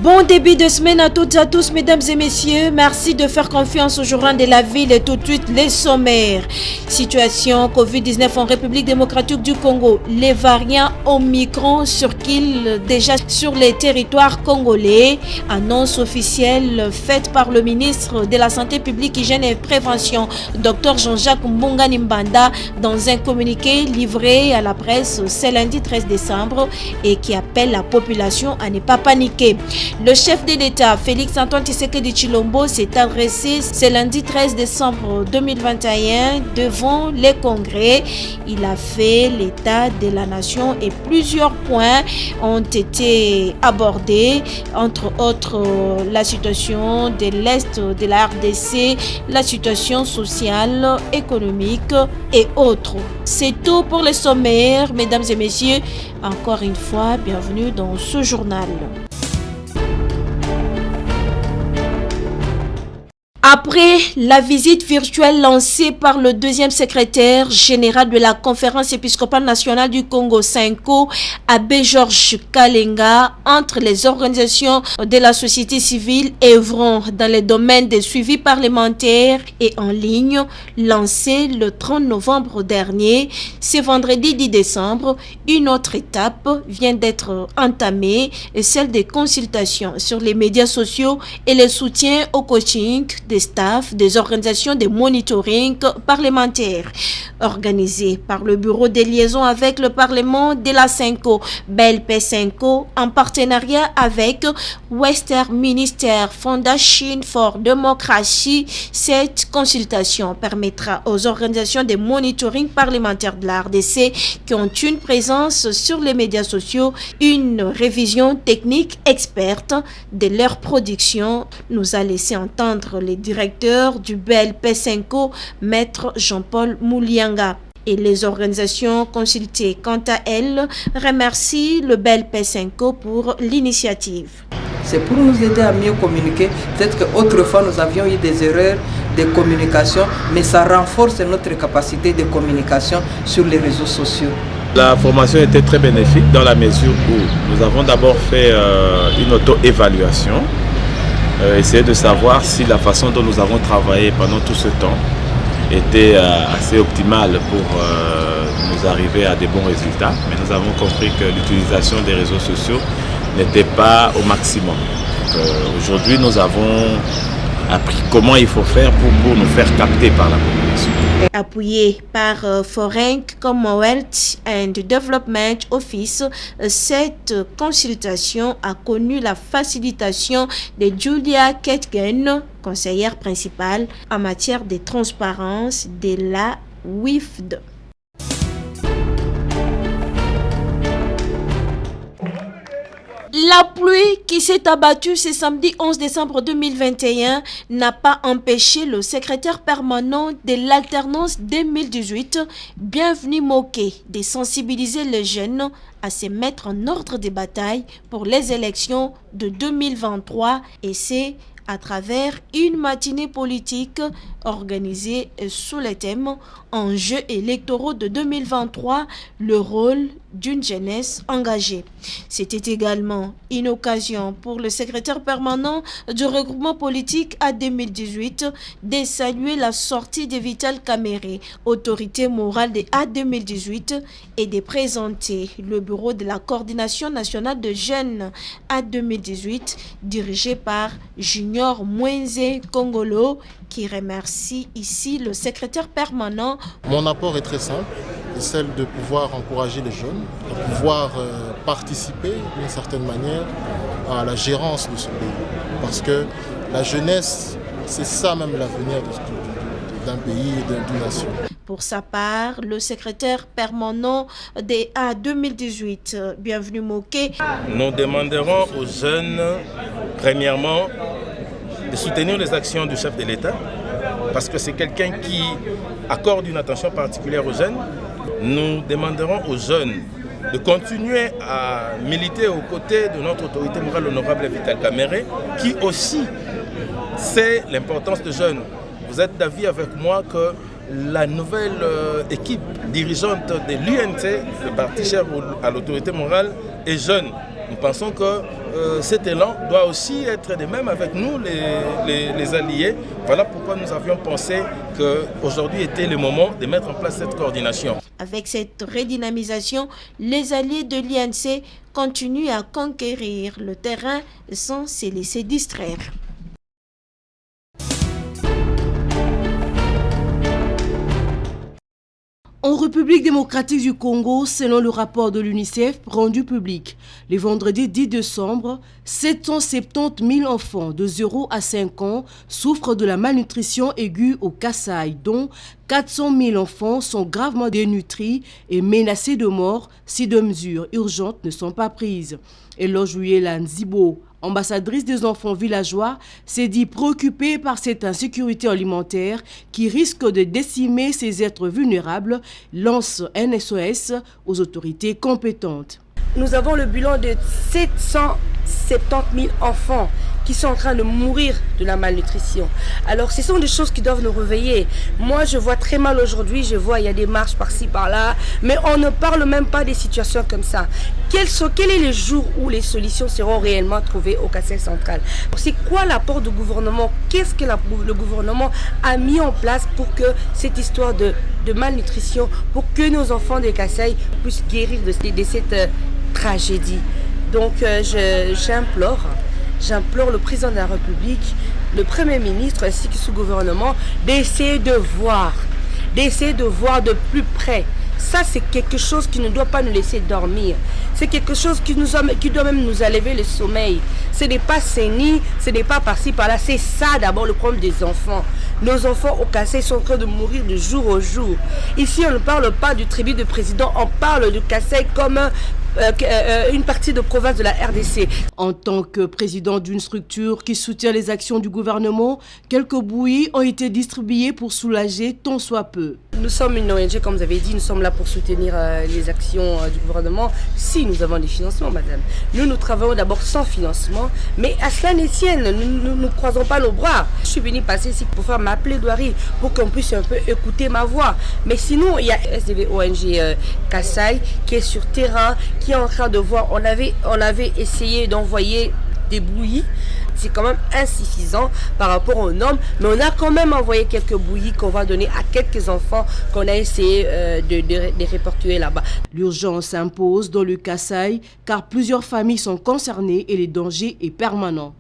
Bon début de semaine à toutes et à tous, mesdames et messieurs. Merci de faire confiance au journal de la ville et tout de suite les sommaires. Situation Covid-19 en République démocratique du Congo. Les variants Omicron circulent déjà sur les territoires congolais. Annonce officielle faite par le ministre de la Santé publique, Hygiène et Prévention, Dr Jean-Jacques Mbonga Nimbanda, dans un communiqué livré à la presse ce lundi 13 décembre et qui appelle la population à ne pas paniquer. Le chef de l'État, Félix Antoine Tshisekedi Tshilombo, s'est adressé ce lundi 13 décembre 2021 devant les congrès. Il a fait l'état de la nation et plusieurs points ont été abordés, entre autres la situation de l'Est de la RDC, la situation sociale, économique et autres. C'est tout pour les sommaires, mesdames et messieurs. Encore une fois, bienvenue dans ce journal. Après la visite virtuelle lancée par le deuxième secrétaire général de la Conférence épiscopale nationale du Congo, SENCO, Abbé Georges Kalenga, entre les organisations de la société civile œuvrant dans les domaines des suivis parlementaires et en ligne, lancée le 30 novembre dernier, ce vendredi 10 décembre, une autre étape vient d'être entamée, celle des consultations sur les médias sociaux et le soutien au coaching des staff des organisations de monitoring parlementaire organisées par le bureau de liaison avec le Parlement de la SENCO, BELP SENCO, en partenariat avec Westminster Foundation for Democracy. Cette consultation permettra aux organisations de monitoring parlementaire de la RDC qui ont une présence sur les médias sociaux une révision technique experte de leur production, nous a laissé entendre les directeur du BELP SENCO, Maître Jean-Paul Moulianga. Et les organisations consultées, quant à elles, remercient le BELP SENCO pour l'initiative. C'est pour nous aider à mieux communiquer. Peut-être qu'autrefois nous avions eu des erreurs de communication, mais ça renforce notre capacité de communication sur les réseaux sociaux. La formation était très bénéfique dans la mesure où nous avons d'abord fait une auto-évaluation. Essayer de savoir si la façon dont nous avons travaillé pendant tout ce temps était assez optimale pour nous arriver à des bons résultats. Mais nous avons compris que l'utilisation des réseaux sociaux n'était pas au maximum. Aujourd'hui, nous avons appris comment il faut faire pour nous faire capter par la population. Appuyé par Foreign Commonwealth and Development Office, cette consultation a connu la facilitation de Julia Ketgen, conseillère principale en matière de transparence de la WIFD. La pluie qui s'est abattue ce samedi 11 décembre 2021 n'a pas empêché le secrétaire permanent de l'alternance 2018, Bienvenu Moké, de sensibiliser les jeunes à se mettre en ordre de bataille pour les élections de 2023 et c'est à travers une matinée politique organisée sous le thème Enjeux électoraux de 2023, le rôle d'une jeunesse engagée. C'était également une occasion pour le secrétaire permanent du regroupement politique à 2018 de saluer la sortie de Vital Kamerhe, autorité morale de A 2018, et de présenter le bureau de la coordination nationale de jeunes A 2018 dirigé par Junior Mwenze Kongolo, qui remercie ici le secrétaire permanent. Mon apport est très simple, c'est celle de pouvoir encourager les jeunes, de pouvoir participer d'une certaine manière à la gérance de ce pays. Parce que la jeunesse, c'est ça même l'avenir d'un pays et d'une nation. Pour sa part, le secrétaire permanent des A 2018, Bienvenu Moké. Nous demanderons aux jeunes, premièrement, de soutenir les actions du chef de l'État, parce que c'est quelqu'un qui accorde une attention particulière aux jeunes. Nous demanderons aux jeunes de continuer à militer aux côtés de notre autorité morale honorable Vital Kamerhe, qui aussi sait l'importance des jeunes. Vous êtes d'avis avec moi que la nouvelle équipe dirigeante de l'UNT, le parti cher à l'autorité morale, est jeune. Nous pensons que cet élan doit aussi être de même avec nous, les alliés. Voilà pourquoi nous avions pensé qu'aujourd'hui était le moment de mettre en place cette coordination. Avec cette redynamisation, les alliés de l'INC continuent à conquérir le terrain sans se laisser distraire. En République démocratique du Congo, selon le rapport de l'UNICEF rendu public le vendredi 10 décembre, 770 000 enfants de 0 à 5 ans souffrent de la malnutrition aiguë au Kasaï, dont 400 000 enfants sont gravement dénutris et menacés de mort si de mesures urgentes ne sont pas prises. Eloge Nzibo, ambassadrice des enfants villageois, s'est dit préoccupée par cette insécurité alimentaire qui risque de décimer ces êtres vulnérables, lance un SOS aux autorités compétentes. Nous avons le bilan de 770 000 enfants qui sont en train de mourir de la malnutrition. Alors ce sont des choses qui doivent nous réveiller. Moi je vois très mal aujourd'hui, je vois il y a des marches par-ci par-là, mais on ne parle même pas des situations comme ça. Quel est le jour où les solutions seront réellement trouvées au Kasaï central? C'est quoi l'apport du gouvernement? Qu'est-ce que le gouvernement a mis en place pour que cette histoire de malnutrition, pour que nos enfants de Kasaï puissent guérir de cette tragédie? Donc j'implore le président de la République, le Premier ministre ainsi que ce gouvernement d'essayer de voir de plus près. Ça, c'est quelque chose qui ne doit pas nous laisser dormir. C'est quelque chose qui doit même nous enlever le sommeil. Ce n'est pas CENI, ce n'est pas par-ci, par-là. C'est ça d'abord le problème des enfants. Nos enfants au Kasaï sont en train de mourir de jour au jour. Ici, on ne parle pas du tribut du président, on parle du Kasaï comme une partie de province de la RDC. En tant que président d'une structure qui soutient les actions du gouvernement, quelques bouillies ont été distribuées pour soulager tant soit peu. Nous sommes une ONG, comme vous avez dit, nous sommes là pour soutenir les actions du gouvernement. Si nous avons des financements, madame. Nous travaillons d'abord sans financement, mais à cela ne tienne, nous ne croisons pas nos bras. Je suis venue passer ici pour faire ma plaidoirie, pour qu'on puisse un peu écouter ma voix. Mais sinon, il y a SDV ONG Kasaï qui est sur terrain, qui est en train de voir. On avait essayé d'envoyer des bouillies. C'est quand même insuffisant par rapport aux normes, mais on a quand même envoyé quelques bouillies qu'on va donner à quelques enfants qu'on a essayé de répertorier là-bas. L'urgence s'impose dans le Kasaï car plusieurs familles sont concernées et le danger est permanent.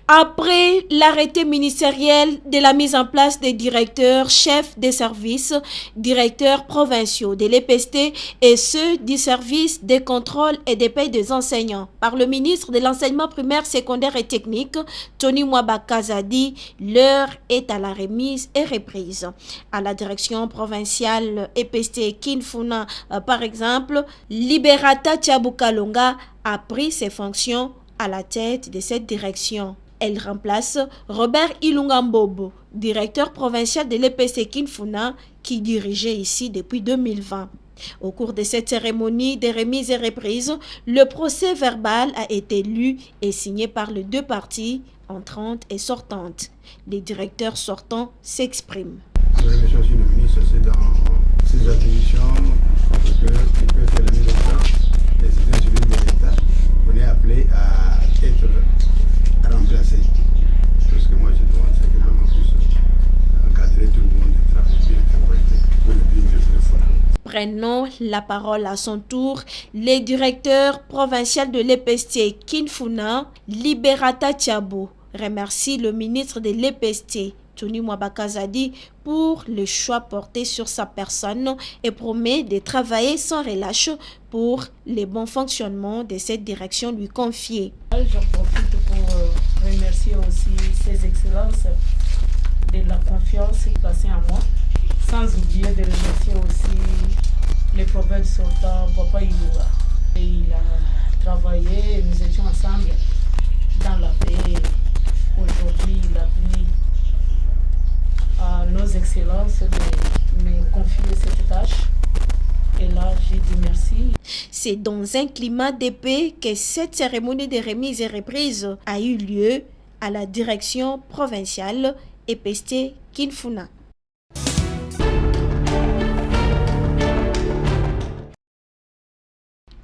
Après l'arrêté ministériel de la mise en place des directeurs, chefs des services, directeurs provinciaux de l'EPST et ceux du service des contrôles et des paies des enseignants par le ministre de l'enseignement primaire, secondaire et technique, Tony Mwabakazadi, l'heure est à la remise et reprise. À la direction provinciale EPST Kinfuna, par exemple, Liberata Tchabukalonga a pris ses fonctions à la tête de cette direction. Elle remplace Robert Ilungambobo, directeur provincial de l'EPST Kinfuna, qui dirigeait ici depuis 2020. Au cours de cette cérémonie de remise et reprise, le procès verbal a été lu et signé par les deux parties, entrantes et sortantes. Les directeurs sortants s'expriment. La remission sur le ministre, c'est dans ses attributions qu'il peut faire la mise en place des citoyens civils de l'État. On est appelé à être remplacé. Tout ce que moi je demande, c'est que vraiment puisse encadrer tout le monde et travailler bien pour le bien de fois. Prenons la parole à son tour, les directeurs provinciaux de l'EPST Kinfuna, Liberata Tchabo, remercie le ministre de l'EPST, Tony Mwabakazadi, pour le choix porté sur sa personne et promet de travailler sans relâche pour le bon fonctionnement de cette direction lui confiée. J'en profite pour remercier aussi ses excellences de la confiance placée en moi, sans oublier de remercier aussi les prophètes sortants, Papa Ilunga. Il a travaillé, nous étions ensemble dans la paix. Aujourd'hui, il a pris à nos excellences de me confier cette tâche. Et là, j'ai dit merci. C'est dans un climat de paix que cette cérémonie de remise et reprise a eu lieu à la direction provinciale EPST Kinfuna.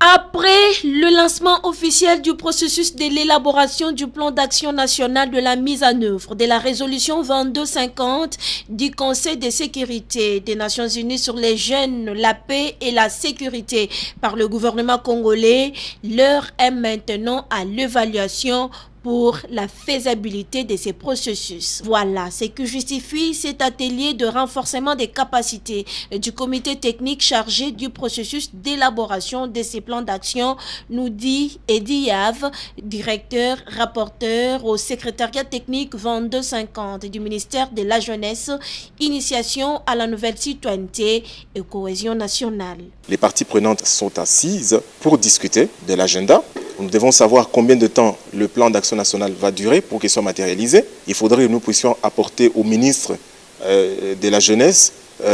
Après le lancement officiel du processus de l'élaboration du plan d'action national de la mise en œuvre de la résolution 2250 du Conseil de sécurité des Nations Unies sur les jeunes, la paix et la sécurité par le gouvernement congolais, l'heure est maintenant à l'évaluation pour la faisabilité de ces processus. Voilà ce qui justifie cet atelier de renforcement des capacités du comité technique chargé du processus d'élaboration de ces plans d'action, nous dit Edi Yav, directeur rapporteur au secrétariat technique 2250 du ministère de la Jeunesse, initiation à la nouvelle citoyenneté et cohésion nationale. Les parties prenantes sont assises pour discuter de l'agenda. Nous devons savoir combien de temps le plan d'action national va durer pour qu'il soit matérialisé. Il faudrait que nous puissions apporter au ministre de la Jeunesse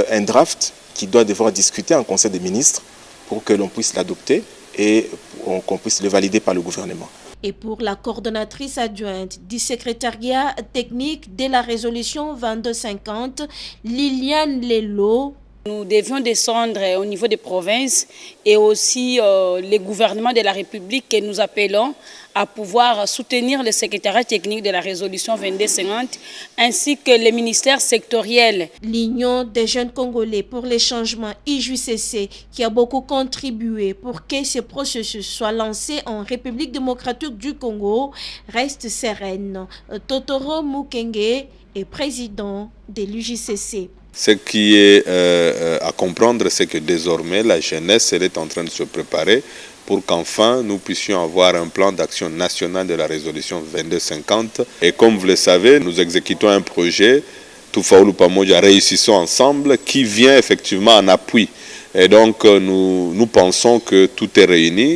un draft qui doit devoir discuter en Conseil des ministres pour que l'on puisse l'adopter et qu'on puisse le valider par le gouvernement. Et pour la coordonnatrice adjointe du secrétariat technique de la résolution 2250, Liliane Lelo, nous devions descendre au niveau des provinces et aussi les gouvernements de la République que nous appelons à pouvoir soutenir le secrétariat technique de la résolution 2250 ainsi que les ministères sectoriels. L'Union des jeunes Congolais pour les changements IJCC qui a beaucoup contribué pour que ce processus soit lancé en République démocratique du Congo reste sereine. Totoro Mukenge est président de l'UJCC. Ce qui est à comprendre, c'est que désormais, la jeunesse elle est en train de se préparer pour qu'enfin nous puissions avoir un plan d'action national de la résolution 2250. Et comme vous le savez, nous exécutons un projet, Tufaulu Pamoja, réussissons ensemble, qui vient effectivement en appui. Et donc, nous pensons que tout est réuni.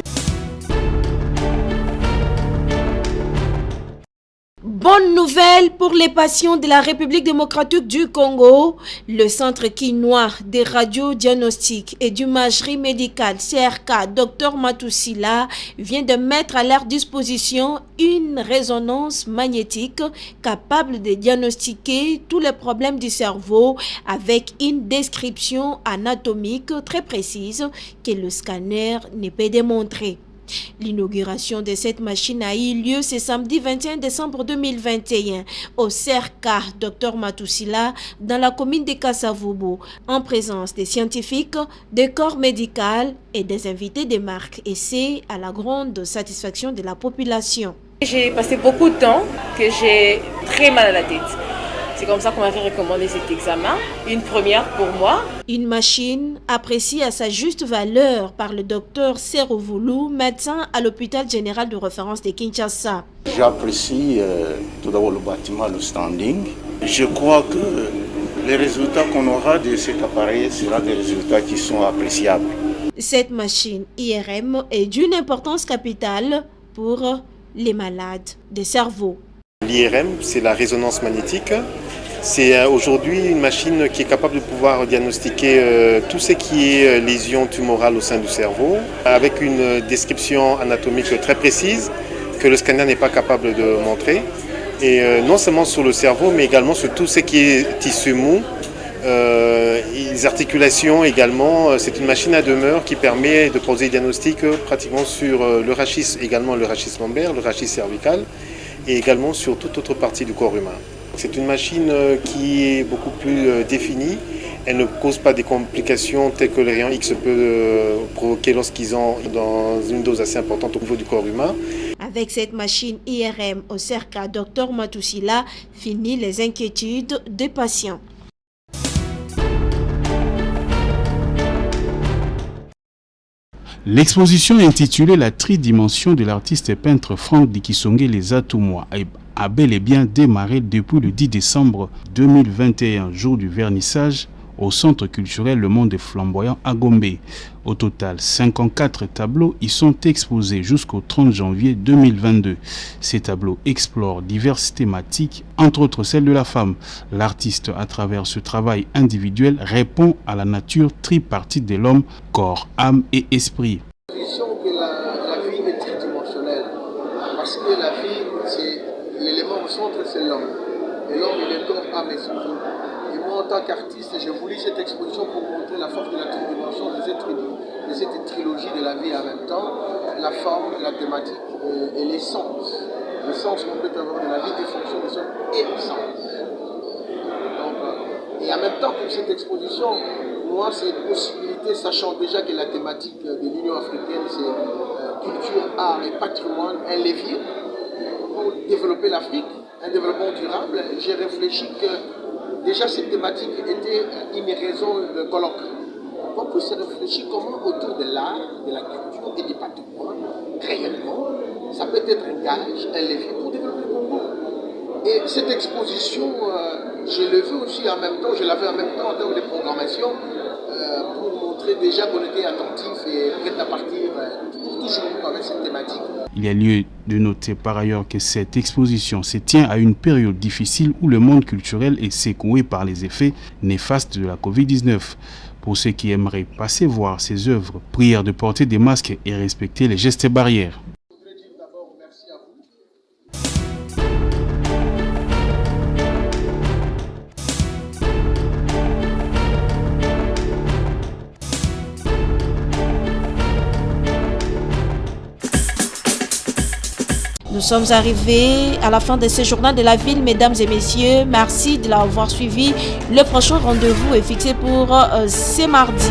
Bonne nouvelle pour les patients de la République démocratique du Congo. Le centre quinois des radiodiagnostics et d'imagerie médicale CRK Dr Matussila vient de mettre à leur disposition une résonance magnétique capable de diagnostiquer tous les problèmes du cerveau avec une description anatomique très précise que le scanner ne peut démontrer. L'inauguration de cette machine a eu lieu ce samedi 21 décembre 2021 au CRK Dr Matussila dans la commune de Kasavubu en présence des scientifiques, des corps médicaux et des invités des marques, et c'est à la grande satisfaction de la population. J'ai passé beaucoup de temps que j'ai très mal à la tête. C'est comme ça qu'on m'avait recommandé cet examen. Une première pour moi. Une machine appréciée à sa juste valeur par le docteur Serovoulou, médecin à l'hôpital général de référence de Kinshasa. J'apprécie tout d'abord le bâtiment, le standing. Je crois que les résultats qu'on aura de cet appareil seront des résultats qui sont appréciables. Cette machine IRM est d'une importance capitale pour les malades de cerveau. L'IRM, c'est la résonance magnétique. C'est aujourd'hui une machine qui est capable de pouvoir diagnostiquer tout ce qui est lésions tumorales au sein du cerveau, avec une description anatomique très précise que le scanner n'est pas capable de montrer. Et non seulement sur le cerveau, mais également sur tout ce qui est tissu mou, les articulations également. C'est une machine à demeure qui permet de poser des diagnostics pratiquement sur le rachis, également le rachis lombaire, le rachis cervical, et également sur toute autre partie du corps humain. C'est une machine qui est beaucoup plus définie. Elle ne cause pas des complications telles que les rayons X peut provoquer lorsqu'ils ont dans une dose assez importante au niveau du corps humain. Avec cette machine IRM au CRK Dr Matussila, finit les inquiétudes des patients. L'exposition intitulée La tridimension de l'artiste et peintre Franck Dikisonge Les Atoumois a bel et bien démarré depuis le 10 décembre 2021, jour du vernissage, au centre culturel Le Monde Flamboyant à Gombe. Au total, 54 tableaux y sont exposés jusqu'au 30 janvier 2022. Ces tableaux explorent diverses thématiques, entre autres celle de la femme. L'artiste, à travers ce travail individuel, répond à la nature tripartite de l'homme, corps, âme et esprit. Que la vie est tridimensionnelle, parce que la vie, c'est l'élément au centre, c'est l'homme. Et l'homme, il est corps, âme et esprit. Et moi, en tant qu'artiste, j'ai voulu cette exposition pour montrer la force de la tridimension des êtres humains. de cette trilogie de la vie en même temps, la forme, la thématique et l'essence. Le sens qu'on peut avoir de la vie en fonction de son essence. Et en même temps, pour cette exposition, moi, c'est une possibilité, sachant déjà que la thématique de l'Union africaine, c'est culture, art et patrimoine, un levier pour développer l'Afrique, un développement durable. J'ai réfléchi que déjà cette thématique était une raison de colloque. On peut se réfléchir comment autour de l'art, de la culture et du patrimoine, réellement, ça peut être un gage, un levier pour développer le Congo. Et cette exposition, je l'ai vue aussi en même temps, je l'avais en même temps en termes de programmation, pour montrer déjà qu'on était attentif et prêt à partir pour toujours avec cette thématique. Il y a lieu de noter par ailleurs que cette exposition se tient à une période difficile où le monde culturel est secoué par les effets néfastes de la Covid-19. Pour ceux qui aimeraient passer voir ces œuvres, prière de porter des masques et respecter les gestes barrières. Nous sommes arrivés à la fin de ce journal de la ville, mesdames et messieurs. Merci de l'avoir suivi. Le prochain rendez-vous est fixé pour ce mardi.